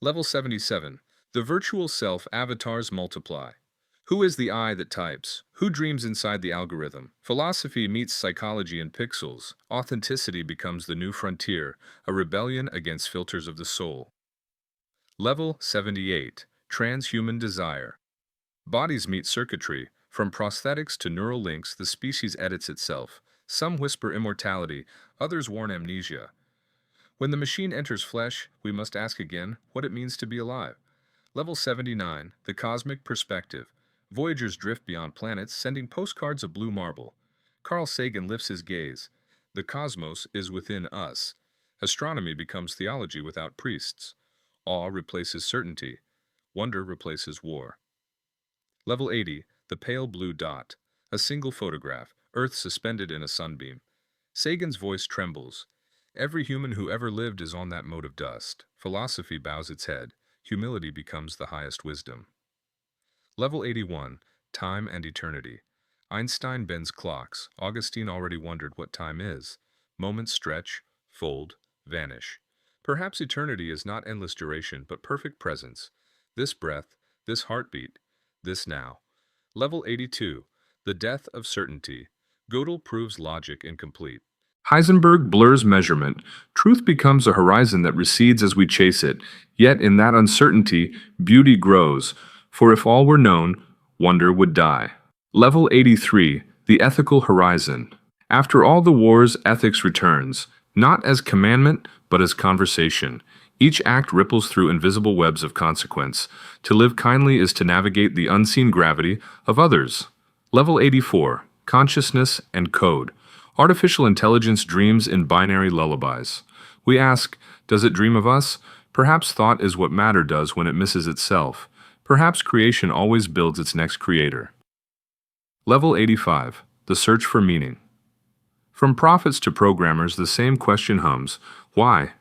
Level 77. The virtual self avatars multiply. Who is the I that types? Who dreams inside the algorithm? Philosophy meets psychology in pixels. Authenticity becomes the new frontier, a rebellion against filters of the soul. Level 78. Transhuman desire. Bodies meet circuitry. From prosthetics to neural links, the species edits itself. Some whisper immortality, others warn amnesia. When the machine enters flesh, we must ask again what it means to be alive. Level 79. The cosmic perspective. Voyagers drift beyond planets, sending postcards of blue marble. Carl Sagan lifts his gaze. The cosmos is within us. Astronomy becomes theology without priests. Awe replaces certainty. Wonder replaces war. Level 80. The pale blue dot. A single photograph, Earth suspended in a sunbeam. Sagan's voice trembles. Every human who ever lived is on that mote of dust. Philosophy bows its head. Humility becomes the highest wisdom. Level 81. Time and eternity. Einstein bends clocks. Augustine already wondered what time is. Moments stretch, fold, vanish. Perhaps eternity is not endless duration, but perfect presence. This breath, this heartbeat, this now. Level 82. The death of certainty. Gödel proves logic incomplete. Heisenberg blurs measurement. Truth becomes a horizon that recedes as we chase it. Yet in that uncertainty, beauty grows. For if all were known, wonder would die. Level 83. The ethical horizon. After all the wars, ethics returns, not as commandment, but as conversation. Each act ripples through invisible webs of consequence. To live kindly is to navigate the unseen gravity of others. Level 84. Consciousness and code. Artificial intelligence dreams in binary lullabies. We ask, does it dream of us? Perhaps thought is what matter does when it misses itself. Perhaps creation always builds its next creator. Level 85. The search for meaning. From prophets to programmers, the same question hums. Why?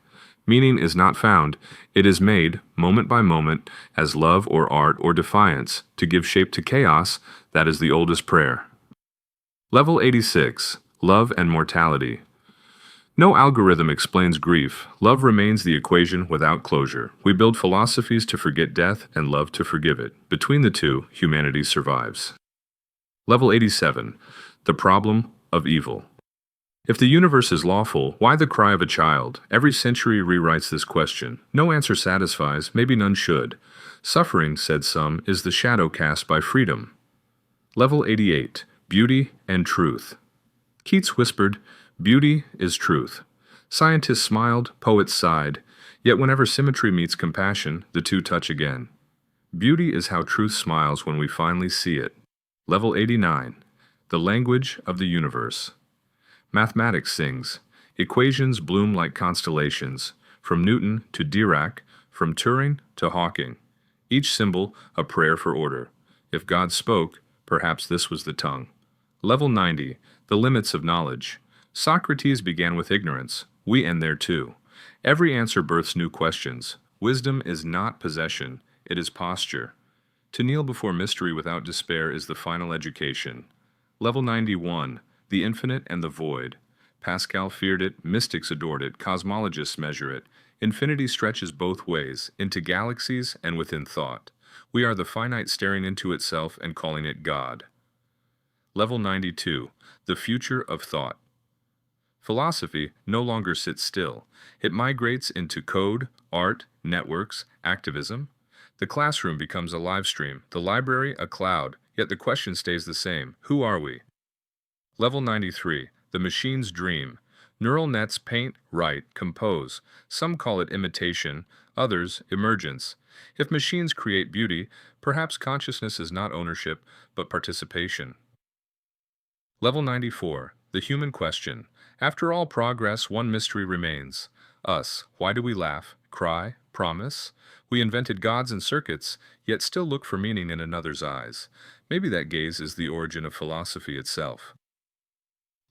Meaning is not found. It is made, moment by moment, as love or art or defiance. To give shape to chaos, that is the oldest prayer. Level 86. Love and mortality. No algorithm explains grief. Love remains the equation without closure. We build philosophies to forget death and love to forgive it. Between the two, humanity survives. Level 87. The problem of evil. If the universe is lawful, why the cry of a child? Every century rewrites this question. No answer satisfies, maybe none should. Suffering, said some, is the shadow cast by freedom. Level 88. Beauty and truth. Keats whispered, "Beauty is truth." Scientists smiled, poets sighed, yet whenever symmetry meets compassion, the two touch again. Beauty is how truth smiles when we finally see it. Level 89. The language of the universe. Mathematics sings. Equations bloom like constellations, from Newton to Dirac, from Turing to Hawking. Each symbol a prayer for order. If God spoke, perhaps this was the tongue. Level 90. The limits of knowledge. Socrates began with ignorance. We end there too. Every answer births new questions. Wisdom is not possession, it is posture. To kneel before mystery without despair is the final education. Level 91. The infinite and the void. Pascal feared it, mystics adored it, cosmologists measure it. Infinity stretches both ways, into galaxies and within thought. We are the finite staring into itself and calling it God. Level 92. The future of thought. Philosophy no longer sits still. It migrates into code, art, networks, activism. The classroom becomes a live stream, the library a cloud, yet the question stays the same. Who are we? Level 93. The machine's dream. Neural nets paint, write, compose. Some call it imitation, others emergence. If machines create beauty, perhaps consciousness is not ownership, but participation. Level 94. The human question. After all progress, one mystery remains. Us. Why do we laugh, cry, promise? We invented gods and circuits, yet still look for meaning in another's eyes. Maybe that gaze is the origin of philosophy itself.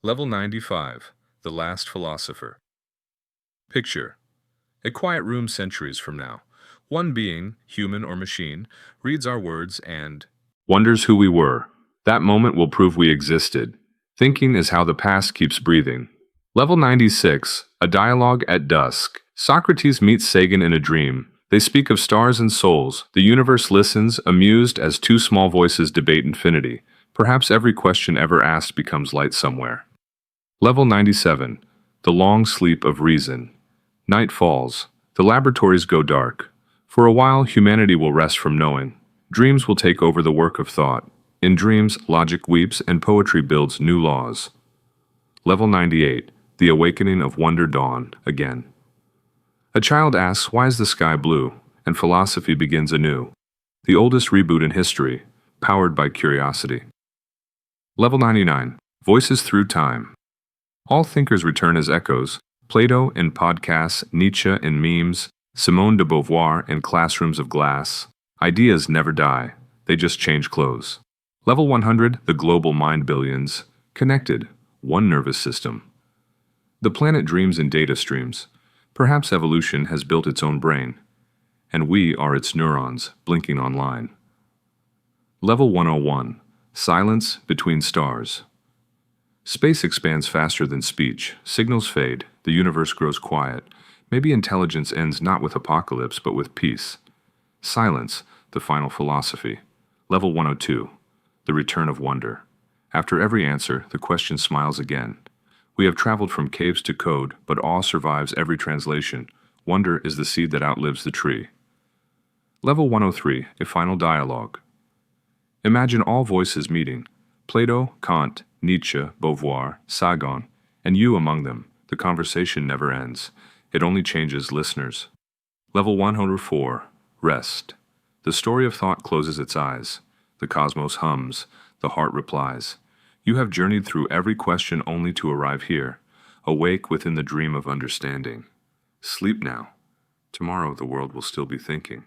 Level 95. The last philosopher. Picture. A quiet room centuries from now. One being, human or machine, reads our words and wonders who we were. That moment will prove we existed. Thinking is how the past keeps breathing. Level 96, a dialogue at dusk. Socrates meets Sagan in a dream. They speak of stars and souls. The universe listens, amused as two small voices debate infinity. Perhaps every question ever asked becomes light somewhere. Level 97, the long sleep of reason. Night falls. The laboratories go dark. For a while, humanity will rest from knowing. Dreams will take over the work of thought. In dreams, logic weeps and poetry builds new laws. Level 98, the awakening of wonder dawn again. A child asks, why is the sky blue? And philosophy begins anew. The oldest reboot in history, powered by curiosity. Level 99, voices through time. All thinkers return as echoes. Plato in podcasts, Nietzsche in memes, Simone de Beauvoir in classrooms of glass. Ideas never die, they just change clothes. Level 100, the global mind billions. Connected, one nervous system. The planet dreams in data streams. Perhaps evolution has built its own brain, and we are its neurons blinking online. Level 101, silence between stars. Space expands faster than speech. Signals fade. The universe grows quiet. Maybe intelligence ends not with apocalypse, but with peace. Silence, the final philosophy. Level 102, the return of wonder. After every answer, the question smiles again. We have traveled from caves to code, but awe survives every translation. Wonder is the seed that outlives the tree. Level 103, a final dialogue. Imagine all voices meeting. Plato, Kant, Nietzsche, Beauvoir, Sagan, and you among them. The conversation never ends. It only changes listeners. Level 104, rest. The story of thought closes its eyes. The cosmos hums. The heart replies. You have journeyed through every question only to arrive here, awake within the dream of understanding. Sleep now. Tomorrow the world will still be thinking.